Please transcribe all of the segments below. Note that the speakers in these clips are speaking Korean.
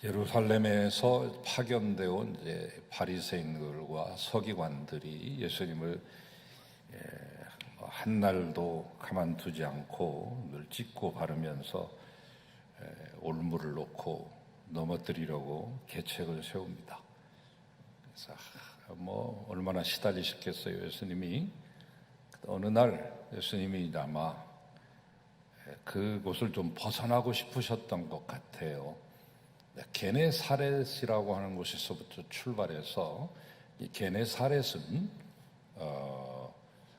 예루살렘에서 파견되어 온 바리새인들과 서기관들이 예수님을 한 날도 가만두지 않고 늘 찢고 바르면서 올무를 놓고 넘어뜨리려고 계책을 세웁니다. 그래서 얼마나 시달리셨겠어요. 예수님이 어느 날 예수님이 아마 그곳을 좀 벗어나고 싶으셨던 것 같아요. 게네사렛이라고 하는 곳에서부터 출발해서 이 게네사렛은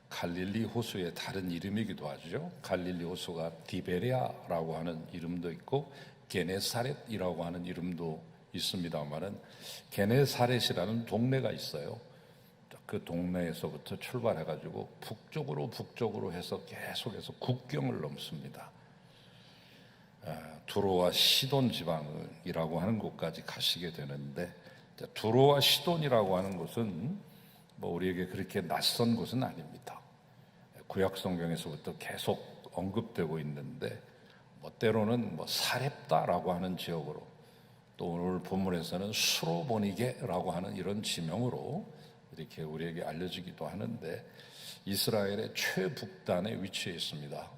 갈릴리 호수의 다른 이름이기도 하죠. 갈릴리 호수가 디베레아라고 하는 이름도 있고 게네사렛이라고 하는 이름도 있습니다만은 게네사렛이라는 동네가 있어요. 그 동네에서부터 출발해가지고 북쪽으로 해서 계속해서 국경을 넘습니다. 두로와 시돈 지방이라고 하는 곳까지 가시게 되는데, 두로와 시돈이라고 하는 곳은 우리에게 그렇게 낯선 곳은 아닙니다. 구약 성경에서부터 계속 언급되고 있는데, 때로는 사렙다라고 하는 지역으로, 또 오늘 본문에서는 수로보니게라고 하는 이런 지명으로 이렇게 우리에게 알려지기도 하는데, 이스라엘의 최북단에 위치해 있습니다.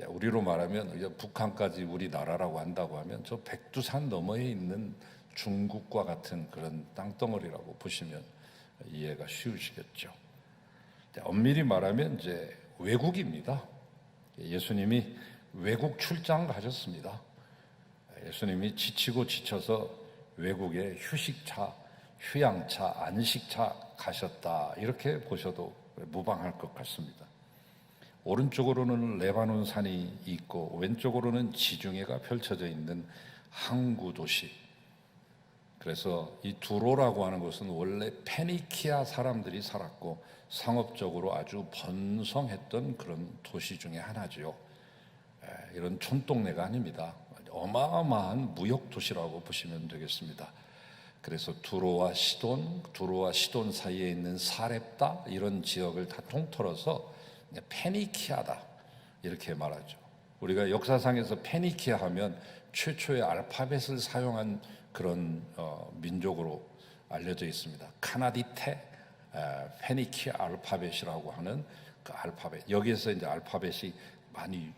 우리로 말하면 북한까지 우리나라라고 한다고 하면 저 백두산 너머에 있는 중국과 같은 그런 땅덩어리라고 보시면 이해가 쉬우시겠죠. 엄밀히 말하면 이제 외국입니다. 예수님이 외국 출장 가셨습니다. 예수님이 지치고 지쳐서 외국에 휴식차, 휴양차, 안식차 가셨다, 이렇게 보셔도 무방할 것 같습니다. 오른쪽으로는 레바논 산이 있고 왼쪽으로는 지중해가 펼쳐져 있는 항구 도시. 그래서 이 두로라고 하는 곳은 원래 페니키아 사람들이 살았고 상업적으로 아주 번성했던 그런 도시 중에 하나죠. 이런 촌동네가 아닙니다. 어마어마한 무역 도시라고 보시면 되겠습니다. 그래서 두로와 시돈 사이에 있는 사렙다, 이런 지역을 다 통틀어서 페니키아다, 이렇게 말하죠. 우리가 역사상에서 페니키아 하면 최초의 알파벳을 사용한 그런 민족으로 알려져 있습니다. 카나디테 페니키아 알파벳이라고 하는 그 알파벳, 여기에서 이제 알파벳이 많이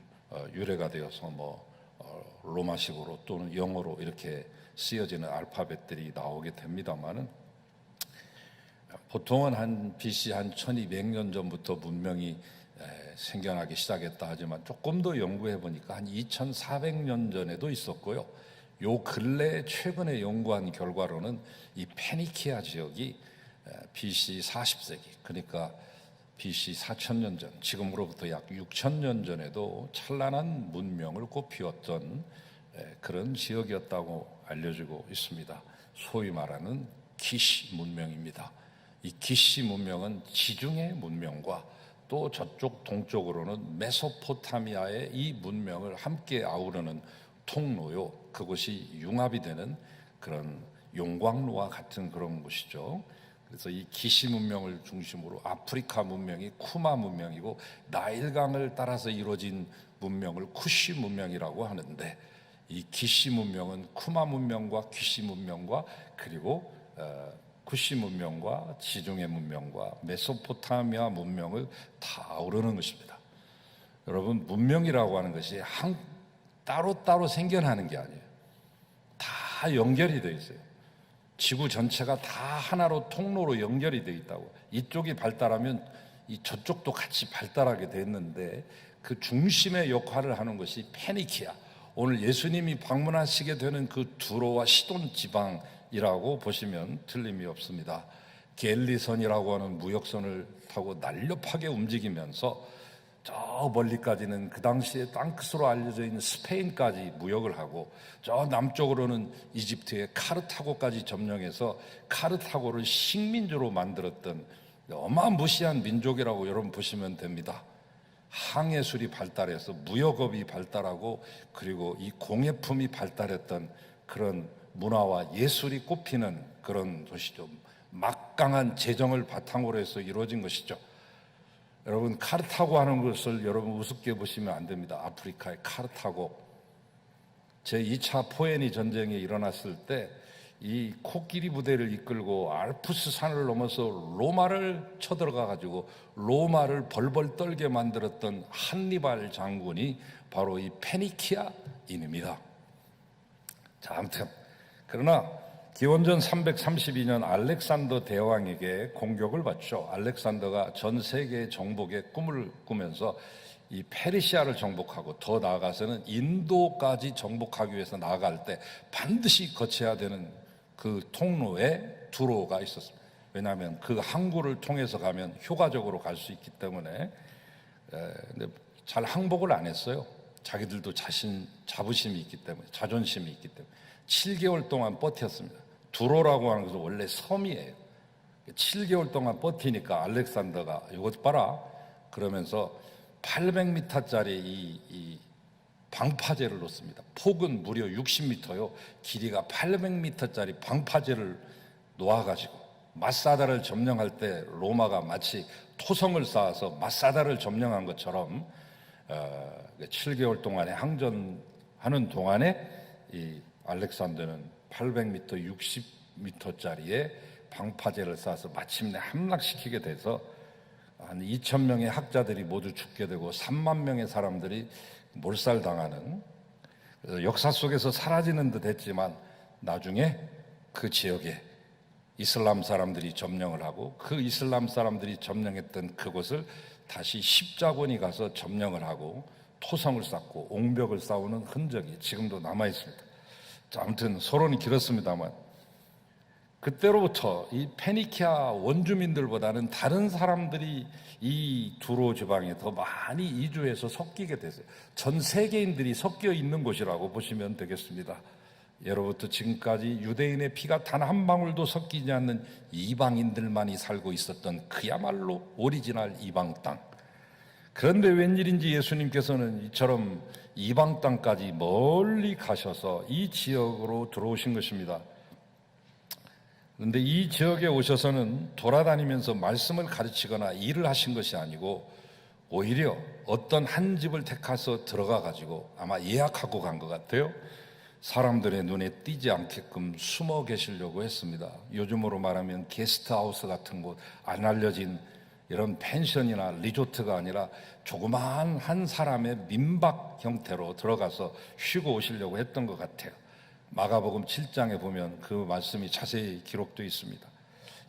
유래가 되어서 로마식으로 또는 영어로 이렇게 쓰여지는 알파벳들이 나오게 됩니다만은, 보통은 한 BC 한 1200년 전부터 문명이 생겨나기 시작했다 하지만 조금 더 연구해 보니까 한 2400년 전에도 있었고요. 요 근래 최근에 연구한 결과로는 이 페니키아 지역이 BC 40세기, 그러니까 BC 4000년 전, 지금으로부터 약 6000년 전에도 찬란한 문명을 꽃피웠던 그런 지역이었다고 알려지고 있습니다. 소위 말하는 기시 문명입니다. 이 기시 문명은 지중해 문명과 또 저쪽 동쪽으로는 메소포타미아의 이 문명을 함께 아우르는 통로요, 그것이 융합이 되는 그런 용광로와 같은 그런 곳이죠. 그래서 이 기시 문명을 중심으로 아프리카 문명이 쿠마 문명이고, 나일강을 따라서 이루어진 문명을 쿠시 문명이라고 하는데, 이 기시 문명은 쿠마 문명과 기시 문명과 그리고 쿠시 문명과 지중해 문명과 메소포타미아 문명을 다 아우르는 것입니다. 여러분, 문명이라고 하는 것이 따로따로 생겨나는 게 아니에요. 다 연결이 되어 있어요. 지구 전체가 다 하나로 통로로 연결이 되어 있다고. 이쪽이 발달하면 저쪽도 같이 발달하게 됐는데, 그 중심의 역할을 하는 것이 페니키아, 오늘 예수님이 방문하시게 되는 그 두로와 시돈 지방이라고 보시면 틀림이 없습니다. 겔리선이라고 하는 무역선을 타고 날렵하게 움직이면서 저 멀리까지는 그 당시에 땅끝으로 알려져 있는 스페인까지 무역을 하고, 저 남쪽으로는 이집트의 카르타고까지 점령해서 카르타고를 식민지로 만들었던 어마무시한 민족이라고 여러분 보시면 됩니다. 항해술이 발달해서 무역업이 발달하고, 그리고 이 공예품이 발달했던 그런 문화와 예술이 꽃피는 그런 도시죠. 막강한 재정을 바탕으로 해서 이루어진 것이죠. 여러분, 카르타고 하는 것을 여러분 우습게 보시면 안 됩니다. 아프리카의 카르타고, 제2차 포에니 전쟁이 일어났을 때 이 코끼리 부대를 이끌고 알프스 산을 넘어서 로마를 쳐들어가 가지고 로마를 벌벌 떨게 만들었던 한니발 장군이 바로 이 페니키아인입니다. 자, 아무튼 그러나 기원전 332년 알렉산더 대왕에게 공격을 받죠. 알렉산더가 전 세계 정복의 꿈을 꾸면서 이 페르시아를 정복하고 더 나아가서는 인도까지 정복하기 위해서 나아갈 때 반드시 거쳐야 되는 그 통로에 두로가 있었습니다. 왜냐하면 그 항구를 통해서 가면 효과적으로 갈 수 있기 때문에. 근데 잘 항복을 안 했어요. 자기들도 자부심이 있기 때문에, 자존심이 있기 때문에 7개월 동안 버텼습니다. 두로라고 하는 것은 원래 섬이에요. 7개월 동안 버티니까 알렉산더가 이것 봐라 그러면서 800m짜리 이 방파제를 놓습니다. 폭은 무려 60m요. 길이가 800m짜리 방파제를 놓아가지고 마사다를 점령할 때 로마가 마치 토성을 쌓아서 마사다를 점령한 것처럼 7개월 동안에 항전하는 동안에 이 알렉산더는 800m, 60m짜리의 방파제를 쌓아서 마침내 함락시키게 돼서 한 2,000명의 학자들이 모두 죽게 되고 3만 명의 사람들이 몰살당하는, 그래서 역사 속에서 사라지는 듯 했지만 나중에 그 지역에 이슬람 사람들이 점령을 하고 그 이슬람 사람들이 점령했던 그곳을 다시 십자군이 가서 점령을 하고 토성을 쌓고 옹벽을 쌓는 흔적이 지금도 남아 있습니다. 자, 아무튼 서론이 길었습니다만 그때로부터 이 페니키아 원주민들보다는 다른 사람들이 이 두로 지방에 더 많이 이주해서 섞이게 됐어요. 전 세계인들이 섞여 있는 곳이라고 보시면 되겠습니다. 예로부터 지금까지 유대인의 피가 단 한 방울도 섞이지 않는 이방인들만이 살고 있었던 그야말로 오리지널 이방 땅. 그런데 웬일인지 예수님께서는 이처럼 이방 땅까지 멀리 가셔서 이 지역으로 들어오신 것입니다. 그런데 이 지역에 오셔서는 돌아다니면서 말씀을 가르치거나 일을 하신 것이 아니고 오히려 어떤 한 집을 택해서 들어가 가지고 아마 예약하고 간 것 같아요. 사람들의 눈에 띄지 않게끔 숨어 계시려고 했습니다. 요즘으로 말하면 게스트하우스 같은 곳, 안 알려진 이런 펜션이나 리조트가 아니라 조그마한 한 사람의 민박 형태로 들어가서 쉬고 오시려고 했던 것 같아요. 마가복음 7장에 보면 그 말씀이 자세히 기록되어 있습니다.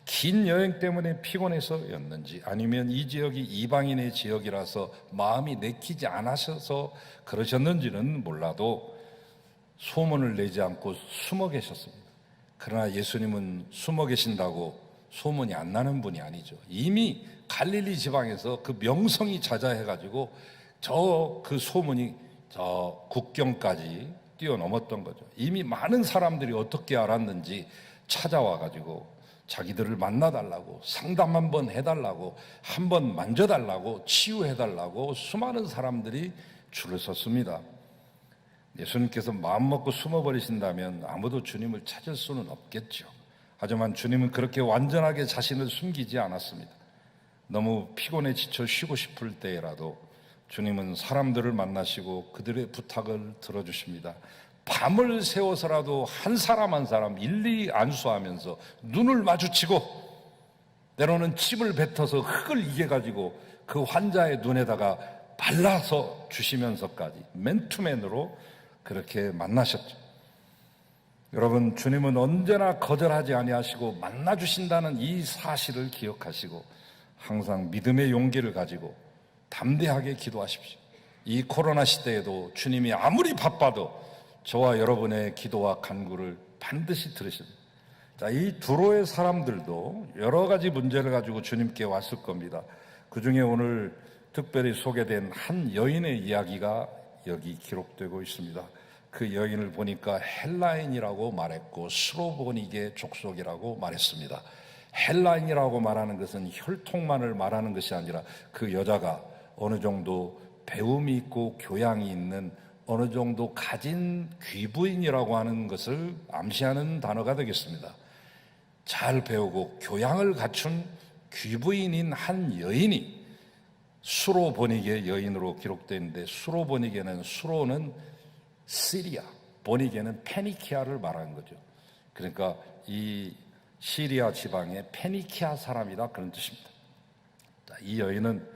긴 여행 때문에 피곤해서였는지 아니면 이 지역이 이방인의 지역이라서 마음이 내키지 않으셔서 그러셨는지는 몰라도 소문을 내지 않고 숨어 계셨습니다. 그러나 예수님은 숨어 계신다고 소문이 안 나는 분이 아니죠. 이미 갈릴리 지방에서 그 명성이 자자해가지고 그 소문이 저 국경까지 뛰어넘었던 거죠. 이미 많은 사람들이 어떻게 알았는지 찾아와가지고 자기들을 만나달라고, 상담 한번 해달라고, 한번 만져달라고, 치유해달라고 수많은 사람들이 줄을 섰습니다. 예수님께서 마음먹고 숨어버리신다면 아무도 주님을 찾을 수는 없겠죠. 하지만 주님은 그렇게 완전하게 자신을 숨기지 않았습니다. 너무 피곤해 지쳐 쉬고 싶을 때라도 주님은 사람들을 만나시고 그들의 부탁을 들어주십니다. 밤을 새워서라도 한 사람 한 사람 일일이 안수하면서 눈을 마주치고 때로는 침을 뱉어서 흙을 이겨가지고 그 환자의 눈에다가 발라서 주시면서까지 맨투맨으로 그렇게 만나셨죠. 여러분, 주님은 언제나 거절하지 아니하시고 만나주신다는 이 사실을 기억하시고 항상 믿음의 용기를 가지고 담대하게 기도하십시오. 이 코로나 시대에도 주님이 아무리 바빠도 저와 여러분의 기도와 간구를 반드시 들으십니다. 자, 이 두로의 사람들도 여러 가지 문제를 가지고 주님께 왔을 겁니다. 그 중에 오늘 특별히 소개된 한 여인의 이야기가 여기 기록되고 있습니다. 그 여인을 보니까 헬라인이라고 말했고 스로보니게 족속이라고 말했습니다. 헬라인이라고 말하는 것은 혈통만을 말하는 것이 아니라 그 여자가 어느 정도 배움이 있고 교양이 있는 어느 정도 가진 귀부인이라고 하는 것을 암시하는 단어가 되겠습니다. 잘 배우고 교양을 갖춘 귀부인인 한 여인이 수로보니게 여인으로 기록되어 있는데 수로보니게는 수로는 시리아, 보니게는 페니키아를 말하는 거죠. 그러니까 이 시리아 지방의 페니키아 사람이다, 그런 뜻입니다. 이 여인은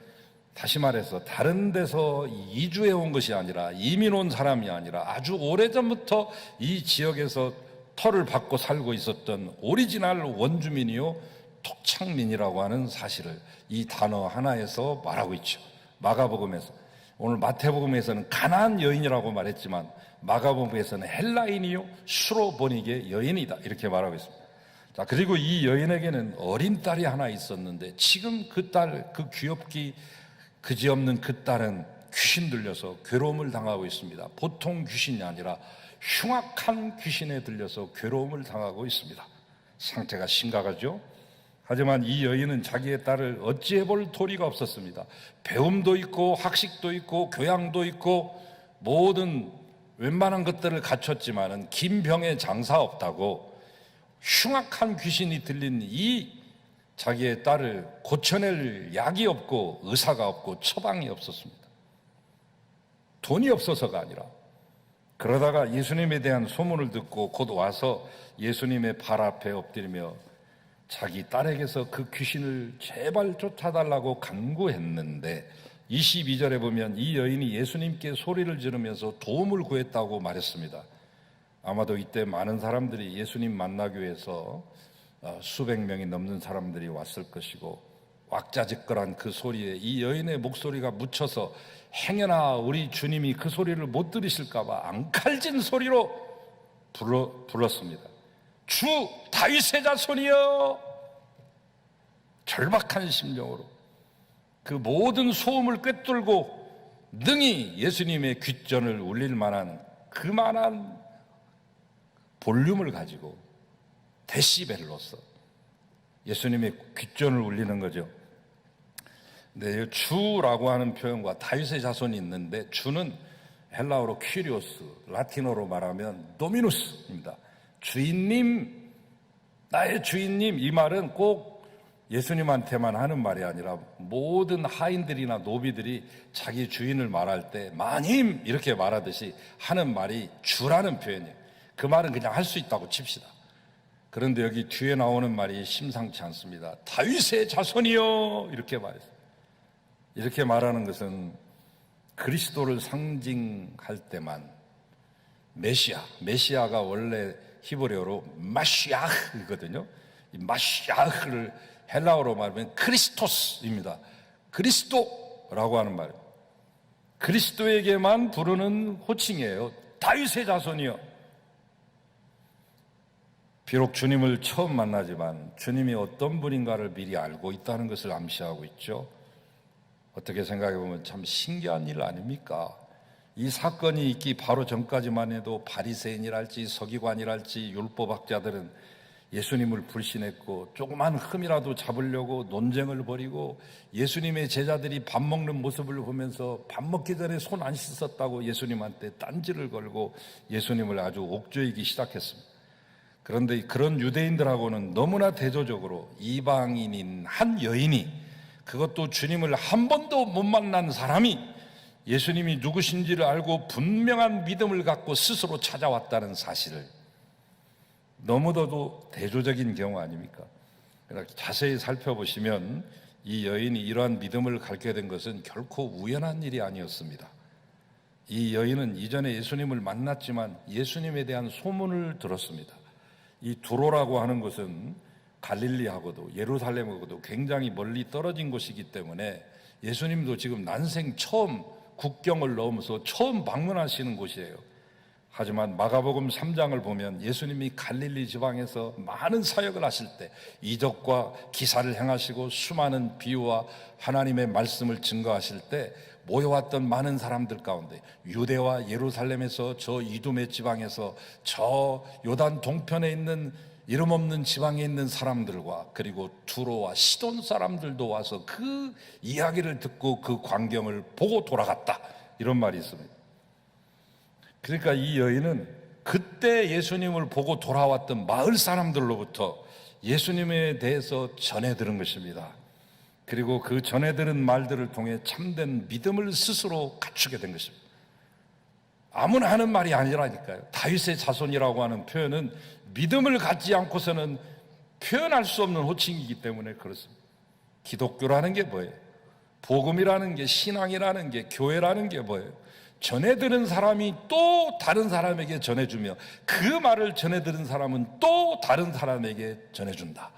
다시 말해서 다른 데서 이주해 온 것이 아니라, 이민 온 사람이 아니라 아주 오래전부터 이 지역에서 터를 받고 살고 있었던 오리지널 원주민이요 토착민이라고 하는 사실을 이 단어 하나에서 말하고 있죠. 마가복음에서, 오늘 마태복음에서는 가나안 여인이라고 말했지만 마가복음에서는 헬라인이요 수로보니게 여인이다, 이렇게 말하고 있습니다. 자, 그리고 이 여인에게는 어린 딸이 하나 있었는데 지금 그 딸, 그 귀엽기 그지없는 그 딸은 귀신 들려서 괴로움을 당하고 있습니다. 보통 귀신이 아니라 흉악한 귀신에 들려서 괴로움을 당하고 있습니다. 상태가 심각하죠. 하지만 이 여인은 자기의 딸을 어찌해 볼 도리가 없었습니다. 배움도 있고 학식도 있고 교양도 있고 모든 웬만한 것들을 갖췄지만은 김병에 장사 없다고 흉악한 귀신이 들린 이 자기의 딸을 고쳐낼 약이 없고 의사가 없고 처방이 없었습니다. 돈이 없어서가 아니라, 그러다가 예수님에 대한 소문을 듣고 곧 와서 예수님의 발 앞에 엎드리며 자기 딸에게서 그 귀신을 제발 쫓아달라고 간구했는데 22절에 보면 이 여인이 예수님께 소리를 지르면서 도움을 구했다고 말했습니다. 아마도 이때 많은 사람들이 예수님 만나기 위해서 수백 명이 넘는 사람들이 왔을 것이고, 왁자지껄한 그 소리에 이 여인의 목소리가 묻혀서 행여나 우리 주님이 그 소리를 못 들으실까 봐 앙칼진 소리로 불렀습니다. 주 다윗의 자손이여. 절박한 심령으로 그 모든 소음을 꿰뚫고 능히 예수님의 귓전을 울릴 만한 그만한 볼륨을 가지고 데시벨로서 예수님의 귓전을 울리는 거죠. 네, 주라고 하는 표현과 다윗의 자손이 있는데, 주는 헬라어로 퀴리오스, 라틴어로 말하면 도미누스입니다. 주인님, 나의 주인님. 이 말은 꼭 예수님한테만 하는 말이 아니라 모든 하인들이나 노비들이 자기 주인을 말할 때 마님 이렇게 말하듯이 하는 말이 주라는 표현이에요. 그 말은 그냥 할 수 있다고 칩시다. 그런데 여기 뒤에 나오는 말이 심상치 않습니다. 다윗의 자손이요, 이렇게 말했어요. 이렇게 말하는 것은 그리스도를 상징할 때만, 메시아가 원래 히브리어로 마시아흐거든요. 이 마시아흐를 헬라어로 말하면 크리스토스입니다. 그리스도라고 하는 말, 그리스도에게만 부르는 호칭이에요. 다윗의 자손이요. 비록 주님을 처음 만나지만 주님이 어떤 분인가를 미리 알고 있다는 것을 암시하고 있죠. 어떻게 생각해 보면 참 신기한 일 아닙니까? 이 사건이 있기 바로 전까지만 해도 바리새인이랄지 서기관이랄지 율법학자들은 예수님을 불신했고, 조그만 흠이라도 잡으려고 논쟁을 벌이고, 예수님의 제자들이 밥 먹는 모습을 보면서 밥 먹기 전에 손 안 씻었다고 예수님한테 딴지를 걸고 예수님을 아주 옥죄이기 시작했습니다. 그런데 그런 유대인들하고는 너무나 대조적으로 이방인인 한 여인이, 그것도 주님을 한 번도 못 만난 사람이 예수님이 누구신지를 알고 분명한 믿음을 갖고 스스로 찾아왔다는 사실을, 너무도 대조적인 경우 아닙니까? 자세히 살펴보시면 이 여인이 이러한 믿음을 갖게 된 것은 결코 우연한 일이 아니었습니다. 이 여인은 이전에 예수님을 만났지만 예수님에 대한 소문을 들었습니다. 이 두로라고 하는 것은 갈릴리하고도 예루살렘하고도 굉장히 멀리 떨어진 곳이기 때문에 예수님도 지금 난생 처음 국경을 넘어서 처음 방문하시는 곳이에요. 하지만 마가복음 3장을 보면 예수님이 갈릴리 지방에서 많은 사역을 하실 때 이적과 기사를 행하시고 수많은 비유와 하나님의 말씀을 증거하실 때 모여왔던 많은 사람들 가운데 유대와 예루살렘에서 저 이두메 지방에서 저 요단 동편에 있는 이름 없는 지방에 있는 사람들과 그리고 두로와 시돈 사람들도 와서 그 이야기를 듣고 그 광경을 보고 돌아갔다, 이런 말이 있습니다. 그러니까 이 여인은 그때 예수님을 보고 돌아왔던 마을 사람들로부터 예수님에 대해서 전해 들은 것입니다. 그리고 그 전해 들은 말들을 통해 참된 믿음을 스스로 갖추게 된 것입니다. 아무나 하는 말이 아니라니까요. 다윗의 자손이라고 하는 표현은 믿음을 갖지 않고서는 표현할 수 없는 호칭이기 때문에 그렇습니다. 기독교라는 게 뭐예요? 복음이라는 게, 신앙이라는 게, 교회라는 게 뭐예요? 전해들은 사람이 또 다른 사람에게 전해주며 그 말을 전해들은 사람은 또 다른 사람에게 전해준다.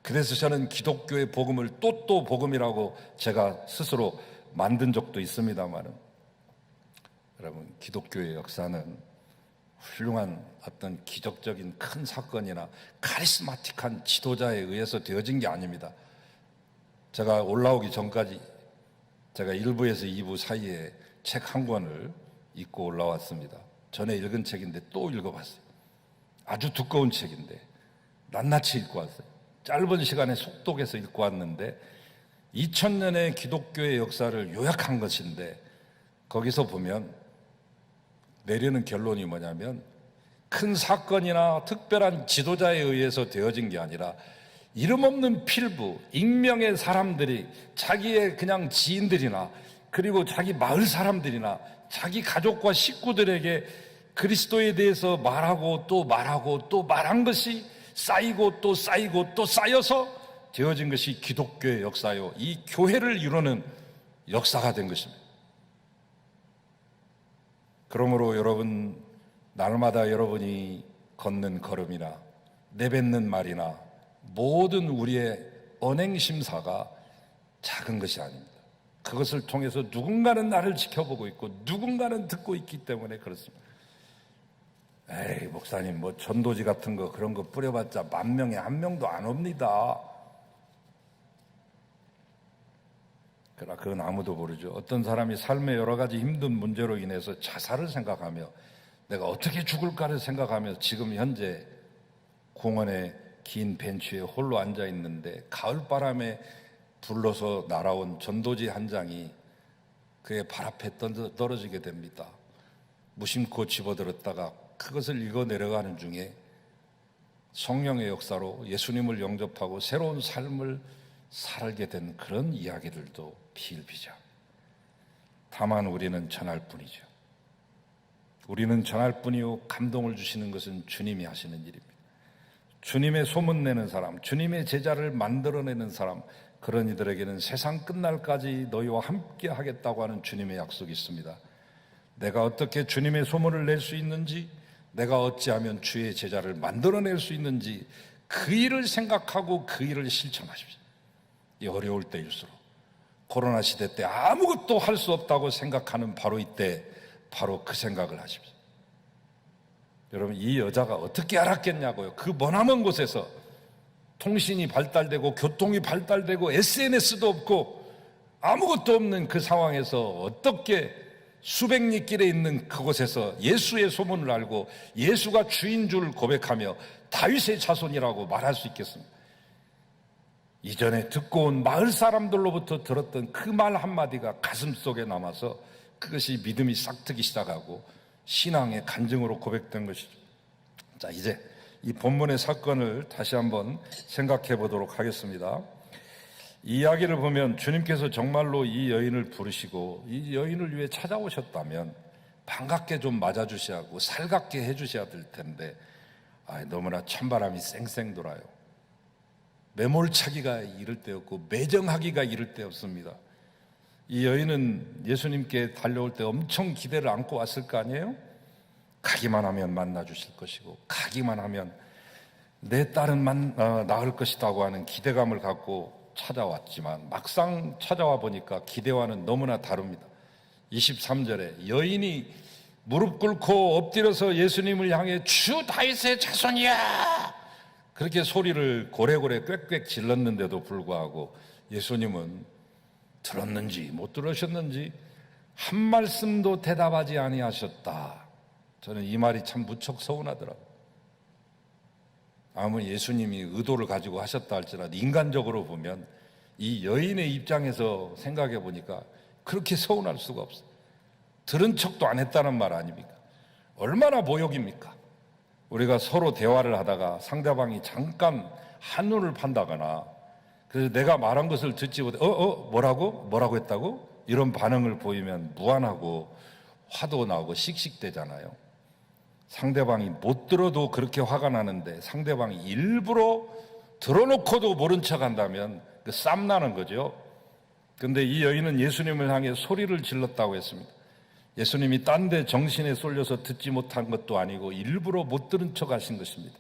그래서 저는 기독교의 복음을 또 복음이라고 제가 스스로 만든 적도 있습니다만, 여러분, 기독교의 역사는 훌륭한 어떤 기적적인 큰 사건이나 카리스마틱한 지도자에 의해서 되어진 게 아닙니다. 제가 올라오기 전까지 제가 1부에서 2부 사이에 책 한 권을 읽고 올라왔습니다. 전에 읽은 책인데 또 읽어봤어요. 아주 두꺼운 책인데 낱낱이 읽고 왔어요. 짧은 시간에 속독해서 읽고 왔는데 2000년의 기독교의 역사를 요약한 것인데, 거기서 보면 내리는 결론이 뭐냐면, 큰 사건이나 특별한 지도자에 의해서 되어진 게 아니라 이름 없는 필부, 익명의 사람들이 자기의 그냥 지인들이나 그리고 자기 마을 사람들이나 자기 가족과 식구들에게 그리스도에 대해서 말하고 또 말하고 또 말한 것이 쌓이고 또 쌓이고 또 쌓여서 되어진 것이 기독교의 역사요, 이 교회를 이루는 역사가 된 것입니다. 그러므로 여러분, 날마다 여러분이 걷는 걸음이나 내뱉는 말이나 모든 우리의 언행심사가 작은 것이 아닙니다. 그것을 통해서 누군가는 나를 지켜보고 있고 누군가는 듣고 있기 때문에 그렇습니다. 에이, 목사님, 뭐 전도지 같은 거 그런 거 뿌려봤자 10,000명에 1명도 안 옵니다. 그러나 그건 아무도 모르죠. 어떤 사람이 삶의 여러 가지 힘든 문제로 인해서 자살을 생각하며 내가 어떻게 죽을까를 생각하며 지금 현재 공원에 긴 벤치에 홀로 앉아 있는데 가을바람에 불러서 날아온 전도지 한 장이 그의 발 앞에 떨어지게 됩니다. 무심코 집어들었다가 그것을 읽어 내려가는 중에 성령의 역사로 예수님을 영접하고 새로운 삶을 살게 된 그런 이야기들도 비일비재. 다만 우리는 전할 뿐이죠. 우리는 전할 뿐이요, 감동을 주시는 것은 주님이 하시는 일입니다. 주님의 소문내는 사람, 주님의 제자를 만들어내는 사람, 그런 이들에게는 세상 끝날까지 너희와 함께 하겠다고 하는 주님의 약속이 있습니다. 내가 어떻게 주님의 소문을 낼 수 있는지, 내가 어찌하면 주의 제자를 만들어낼 수 있는지, 그 일을 생각하고 그 일을 실천하십시오. 이 어려울 때일수록, 코로나 시대 때 아무것도 할 수 없다고 생각하는 바로 이때, 바로 그 생각을 하십시오. 여러분, 이 여자가 어떻게 알았겠냐고요. 그 머나먼 곳에서 통신이 발달되고 교통이 발달되고 SNS도 없고 아무것도 없는 그 상황에서 어떻게 수백 리 길에 있는 그곳에서 예수의 소문을 알고 예수가 주인 줄 고백하며 다윗의 자손이라고 말할 수 있겠습니까? 이전에 듣고 온 마을 사람들로부터 들었던 그 말 한마디가 가슴 속에 남아서 그것이 믿음이 싹트기 시작하고 신앙의 간증으로 고백된 것이죠. 자, 이제 이 본문의 사건을 다시 한번 생각해 보도록 하겠습니다. 이 이야기를 보면 주님께서 정말로 이 여인을 부르시고 이 여인을 위해 찾아오셨다면 반갑게 좀 맞아주셔야 하고 살갑게 해주셔야 될 텐데, 너무나 찬바람이 쌩쌩 돌아요. 매몰차기가 이를 데 없고 매정하기가 이를 데 없습니다. 이 여인은 예수님께 달려올 때 엄청 기대를 안고 왔을 거 아니에요? 가기만 하면 만나 주실 것이고 가기만 하면 내 딸은 나을 것이라고 하는 기대감을 갖고 찾아왔지만 막상 찾아와 보니까 기대와는 너무나 다릅니다. 23절에 여인이 무릎 꿇고 엎드려서 예수님을 향해 주 다윗의 자손이야! 그렇게 소리를 고래고래 꽥꽥 질렀는데도 불구하고 예수님은 들었는지 못 들으셨는지 한 말씀도 대답하지 아니하셨다. 저는 이 말이 참 무척 서운하더라고요. 아무리 예수님이 의도를 가지고 하셨다 할지라도 인간적으로 보면 이 여인의 입장에서 생각해 보니까 그렇게 서운할 수가 없어요. 들은 척도 안 했다는 말 아닙니까? 얼마나 모욕입니까? 우리가 서로 대화를 하다가 상대방이 잠깐 한눈을 판다거나 그래서 내가 말한 것을 듣지 못해 뭐라고 했다고? 이런 반응을 보이면 무안하고 화도 나고 씩씩대잖아요. 상대방이 못 들어도 그렇게 화가 나는데 상대방이 일부러 들어놓고도 모른 척 한다면 그 쌈 나는 거죠. 근데 이 여인은 예수님을 향해 소리를 질렀다고 했습니다. 예수님이 딴 데 정신에 쏠려서 듣지 못한 것도 아니고 일부러 못 들은 척 하신 것입니다.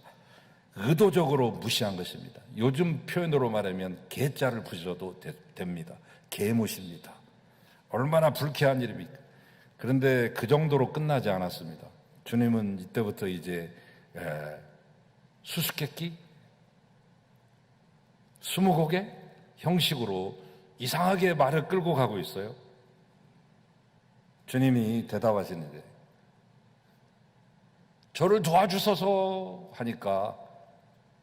의도적으로 무시한 것입니다. 요즘 표현으로 말하면 개자를 부셔도 됩니다. 개무십니다. 얼마나 불쾌한 일입니까? 그런데 그 정도로 끝나지 않았습니다. 주님은 이때부터 이제 수수께끼, 스무고개 형식으로 이상하게 말을 끌고 가고 있어요. 주님이 대답하시는데 저를 도와주소서 하니까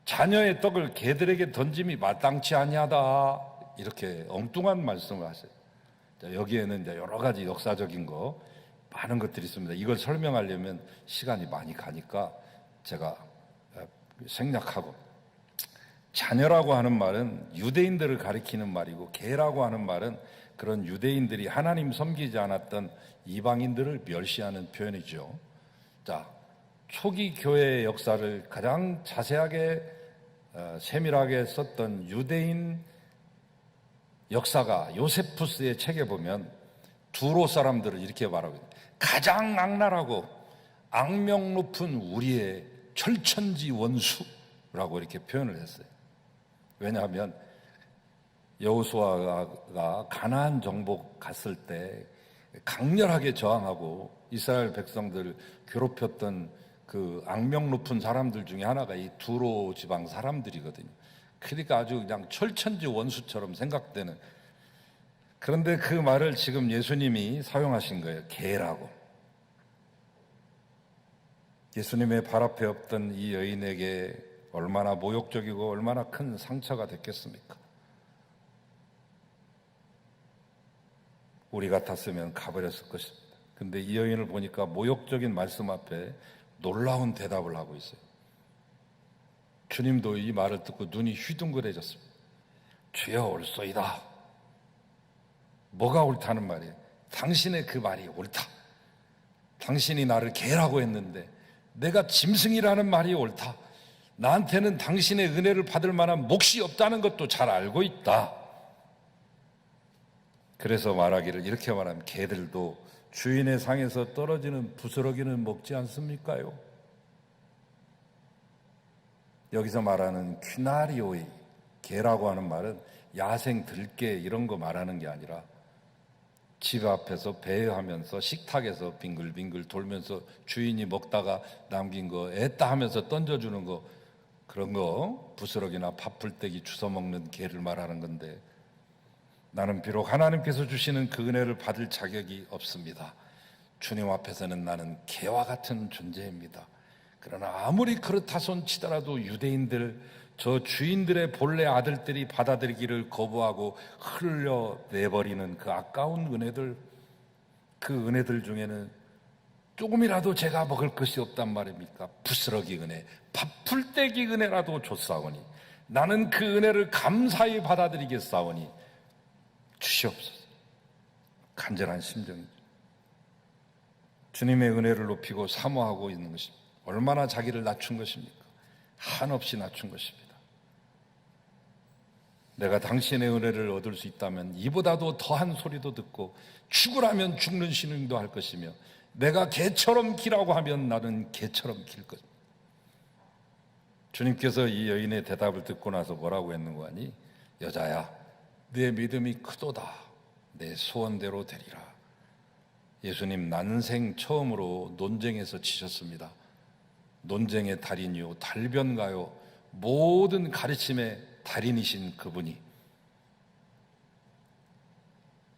자녀의 떡을 개들에게 던짐이 마땅치 아니하다, 이렇게 엉뚱한 말씀을 하세요. 여기에는 이제 여러 가지 역사적인 거 많은 것들이 있습니다. 이걸 설명하려면 시간이 많이 가니까 제가 생략하고, 자녀라고 하는 말은 유대인들을 가리키는 말이고 개라고 하는 말은 그런 유대인들이 하나님 섬기지 않았던 이방인들을 멸시하는 표현이죠. 자, 초기 교회의 역사를 가장 자세하게 세밀하게 썼던 유대인 역사가 요세푸스의 책에 보면 두로 사람들을 이렇게 말하고 있어요. 가장 악랄하고 악명 높은 우리의 철천지 원수라고 이렇게 표현을 했어요. 왜냐하면 여호수아가 가나안 정복 갔을 때 강렬하게 저항하고 이스라엘 백성들을 괴롭혔던 그 악명 높은 사람들 중에 하나가 이 두로 지방 사람들이거든요. 그러니까 아주 그냥 철천지 원수처럼 생각되는, 그런데 그 말을 지금 예수님이 사용하신 거예요. 개라고. 예수님의 발 앞에 없던 이 여인에게 얼마나 모욕적이고 얼마나 큰 상처가 됐겠습니까? 우리 같았으면 가버렸을 것입니다. 근데 이 여인을 보니까 모욕적인 말씀 앞에 놀라운 대답을 하고 있어요. 주님도 이 말을 듣고 눈이 휘둥그레졌습니다. 주여 옳소이다. 뭐가 옳다는 말이에요? 당신의 그 말이 옳다. 당신이 나를 개라고 했는데 내가 짐승이라는 말이 옳다. 나한테는 당신의 은혜를 받을 만한 몫이 없다는 것도 잘 알고 있다. 그래서 말하기를 이렇게 말하면 개들도 주인의 상에서 떨어지는 부스러기는 먹지 않습니까요? 여기서 말하는 퀴나리오이, 개라고 하는 말은 야생 들개 이런 거 말하는 게 아니라 집 앞에서 배회하면서 식탁에서 빙글빙글 돌면서 주인이 먹다가 남긴 거 애따 하면서 던져주는 거, 그런 거 부스러기나 밥풀떼기 주워 먹는 개를 말하는 건데, 나는 비록 하나님께서 주시는 그 은혜를 받을 자격이 없습니다. 주님 앞에서는 나는 개와 같은 존재입니다. 그러나 아무리 그렇다 손 치더라도 유대인들, 저 주인들의 본래 아들들이 받아들이기를 거부하고 흘려내버리는 그 아까운 은혜들, 그 은혜들 중에는 조금이라도 제가 먹을 것이 없단 말입니까? 부스러기 은혜, 밥풀떼기 은혜라도 줬사오니 나는 그 은혜를 감사히 받아들이겠사오니 주시옵소서. 간절한 심정이죠. 주님의 은혜를 높이고 사모하고 있는 것입니다. 얼마나 자기를 낮춘 것입니까? 한없이 낮춘 것입니다. 내가 당신의 은혜를 얻을 수 있다면 이보다도 더한 소리도 듣고 죽으라면 죽는 신용도 할 것이며 내가 개처럼 기라고 하면 나는 개처럼 길 것입니다. 주님께서 이 여인의 대답을 듣고 나서 뭐라고 했는고 하니, 여자야 내 믿음이 크도다. 내 소원대로 되리라. 예수님 난생 처음으로 논쟁에서 지셨습니다. 논쟁의 달인이요 달변가요 모든 가르침의 달인이신 그분이,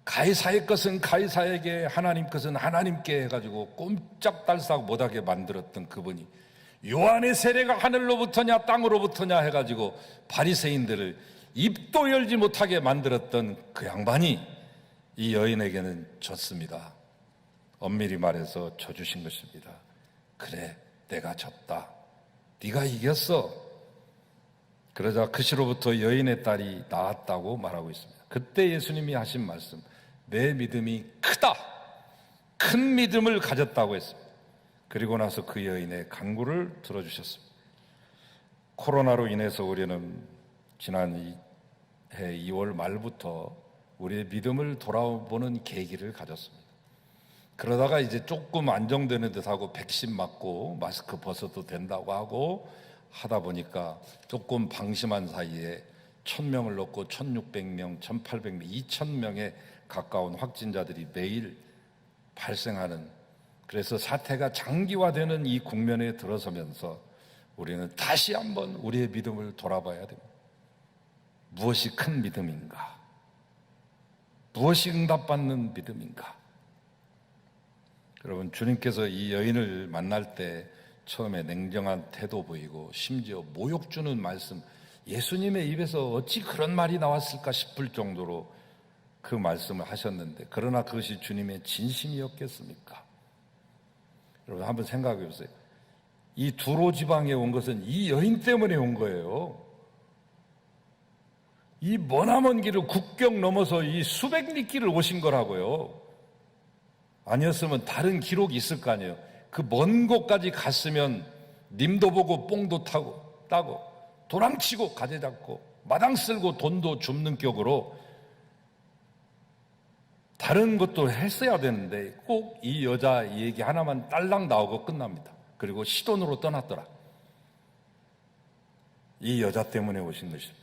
가이사의 것은 가이사에게 하나님 것은 하나님께 해가지고 꼼짝달싹 못하게 만들었던 그분이 요한의 세례가 하늘로부터냐 땅으로부터냐 해가지고 바리새인들을 입도 열지 못하게 만들었던 그 양반이 이 여인에게는 졌습니다. 엄밀히 말해서 져주신 것입니다. 그래, 내가 졌다. 네가 이겼어. 그러자 그 시로부터 여인의 딸이 나았다고 말하고 있습니다. 그때 예수님이 하신 말씀, 내 믿음이 크다. 큰 믿음을 가졌다고 했습니다. 그리고 나서 그 여인의 간구를 들어주셨습니다. 코로나로 인해서 우리는 지난 해 2월 말부터 우리의 믿음을 돌아보는 계기를 가졌습니다. 그러다가 이제 조금 안정되는 듯하고 백신 맞고 마스크 벗어도 된다고 하고 하다 보니까 조금 방심한 사이에 1000명을 넘고 1600명, 1800명, 2000명에 가까운 확진자들이 매일 발생하는, 그래서 사태가 장기화되는 이 국면에 들어서면서 우리는 다시 한번 우리의 믿음을 돌아봐야 됩니다. 무엇이 큰 믿음인가? 무엇이 응답받는 믿음인가? 여러분, 주님께서 이 여인을 만날 때 처음에 냉정한 태도 보이고 심지어 모욕 주는 말씀, 예수님의 입에서 어찌 그런 말이 나왔을까 싶을 정도로 그 말씀을 하셨는데, 그러나 그것이 주님의 진심이었겠습니까? 여러분, 한번 생각해 보세요. 이 두로 지방에 온 것은 이 여인 때문에 온 거예요. 이 머나먼 길을 국경 넘어서 이 수백 리 길을 오신 거라고요. 아니었으면 다른 기록이 있을 거 아니에요. 그 먼 곳까지 갔으면 님도 보고 뽕도 따고 도랑치고 가재 잡고 마당 쓸고 돈도 줍는 격으로 다른 것도 했어야 되는데 꼭 이 여자 얘기 하나만 딸랑 나오고 끝납니다. 그리고 시돈으로 떠났더라. 이 여자 때문에 오신 것입니다.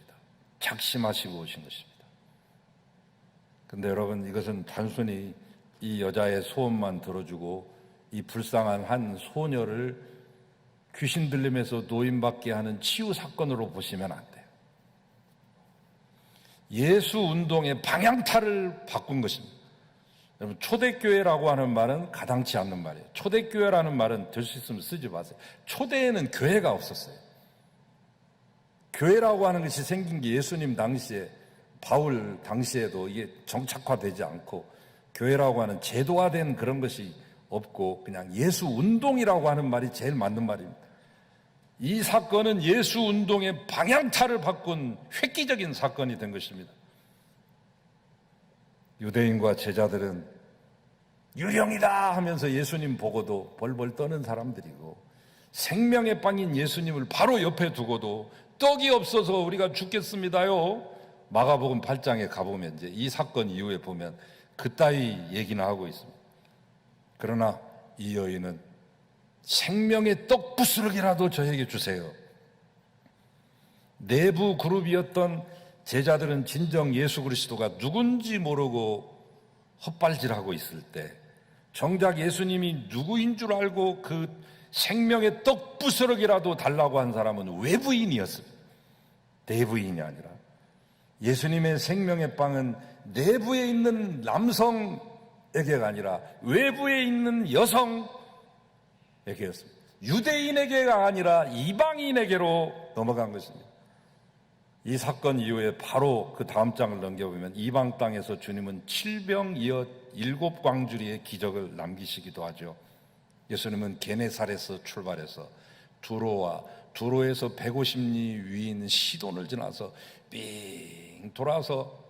작심하시고 오신 것입니다. 근데 여러분, 이것은 단순히 이 여자의 소원만 들어주고 이 불쌍한 한 소녀를 귀신 들림에서 노인받게 하는 치유 사건으로 보시면 안 돼요. 예수 운동의 방향타를 바꾼 것입니다. 여러분, 초대교회라고 하는 말은 가당치 않는 말이에요. 초대교회라는 말은 될 수 있으면 쓰지 마세요. 초대에는 교회가 없었어요. 교회라고 하는 것이 생긴 게 예수님 당시에, 바울 당시에도 이게 정착화되지 않고 교회라고 하는 제도화된 그런 것이 없고 그냥 예수 운동이라고 하는 말이 제일 맞는 말입니다. 이 사건은 예수 운동의 방향타를 바꾼 획기적인 사건이 된 것입니다. 유대인과 제자들은 유령이다 하면서 예수님 보고도 벌벌 떠는 사람들이고, 생명의 빵인 예수님을 바로 옆에 두고도 떡이 없어서 우리가 죽겠습니다요. 마가복음 8장에 가보면 이제 이 사건 이후에 보면 그따위 얘기나 하고 있습니다. 그러나 이 여인은 생명의 떡 부스러기라도 저에게 주세요. 내부 그룹이었던 제자들은 진정 예수 그리스도가 누군지 모르고 헛발질하고 있을 때 정작 예수님이 누구인 줄 알고 그 생명의 떡 부스러기라도 달라고 한 사람은 외부인이었습니다. 내부인이 아니라. 예수님의 생명의 빵은 내부에 있는 남성에게가 아니라 외부에 있는 여성에게였습니다. 유대인에게가 아니라 이방인에게로 넘어간 것입니다. 이 사건 이후에 바로 그 다음 장을 넘겨보면 이방 땅에서 주님은 7병 7광주리의 기적을 남기시기도 하죠. 예수님은 게네사렛에서 출발해서 두로에서 150리 위인 시돈을 지나서 삥 돌아서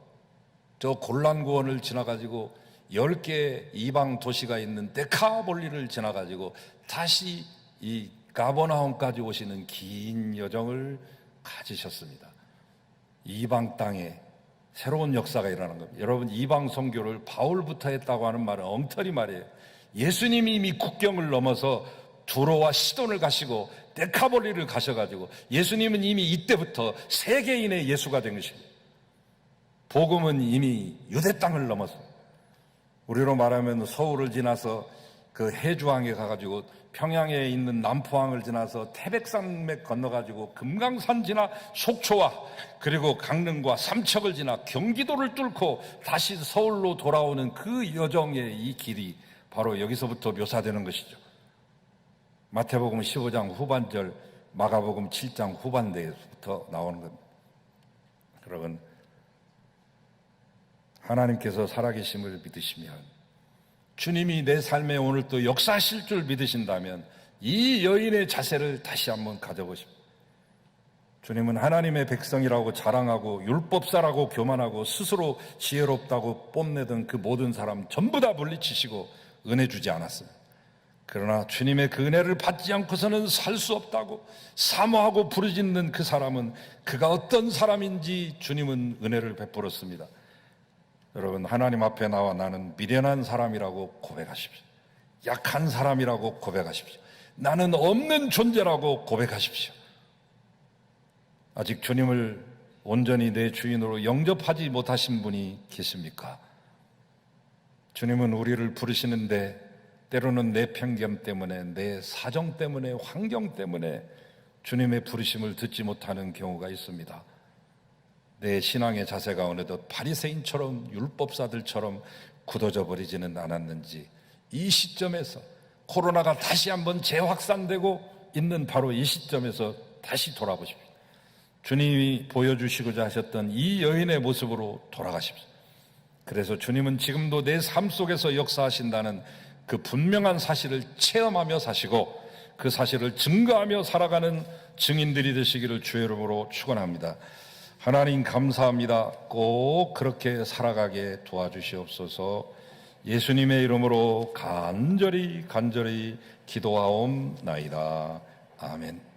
저 골란구원을 지나가지고 10개 이방 도시가 있는 데카볼리를 지나가지고 다시 이 가버나움까지 오시는 긴 여정을 가지셨습니다. 이방 땅에 새로운 역사가 일어나는 겁니다. 여러분, 이방 선교를 바울부터 했다고 하는 말은 엉터리 말이에요. 예수님이 이미 국경을 넘어서 두로와 시돈을 가시고 데카볼리를 가셔가지고 예수님은 이미 이때부터 세계인의 예수가 된 것입니다. 복음은 이미 유대 땅을 넘어서, 우리로 말하면 서울을 지나서 그 해주항에 가가지고 평양에 있는 남포항을 지나서 태백산맥 건너가지고 금강산 지나 속초와 그리고 강릉과 삼척을 지나 경기도를 뚫고 다시 서울로 돌아오는 그 여정의 이 길이 바로 여기서부터 묘사되는 것이죠. 마태복음 15장 후반절, 마가복음 7장 후반대에부터 나오는 겁니다. 여러분, 하나님께서 살아계심을 믿으시면, 주님이 내 삶에 오늘 또 역사하실 줄 믿으신다면 이 여인의 자세를 다시 한번 가져보십시오. 주님은 하나님의 백성이라고 자랑하고 율법사라고 교만하고 스스로 지혜롭다고 뽐내던 그 모든 사람 전부 다 물리치시고 은혜 주지 않았어요. 그러나 주님의 그 은혜를 받지 않고서는 살 수 없다고 사모하고 부르짖는 그 사람은 그가 어떤 사람인지 주님은 은혜를 베풀었습니다. 여러분, 하나님 앞에 나와 나는 미련한 사람이라고 고백하십시오. 약한 사람이라고 고백하십시오. 나는 없는 존재라고 고백하십시오. 아직 주님을 온전히 내 주인으로 영접하지 못하신 분이 계십니까? 주님은 우리를 부르시는데 때로는 내 편견 때문에, 내 사정 때문에, 환경 때문에 주님의 부르심을 듣지 못하는 경우가 있습니다. 내 신앙의 자세가 어느덧 바리새인처럼 율법사들처럼 굳어져 버리지는 않았는지, 이 시점에서 코로나가 다시 한번 재확산되고 있는 바로 이 시점에서 다시 돌아보십시오. 주님이 보여주시고자 하셨던 이 여인의 모습으로 돌아가십시오. 그래서 주님은 지금도 내 삶 속에서 역사하신다는 그 분명한 사실을 체험하며 사시고 그 사실을 증거하며 살아가는 증인들이 되시기를 주의 이름으로 축원합니다. 하나님 감사합니다. 꼭 그렇게 살아가게 도와주시옵소서. 예수님의 이름으로 간절히 기도하옵나이다. 아멘.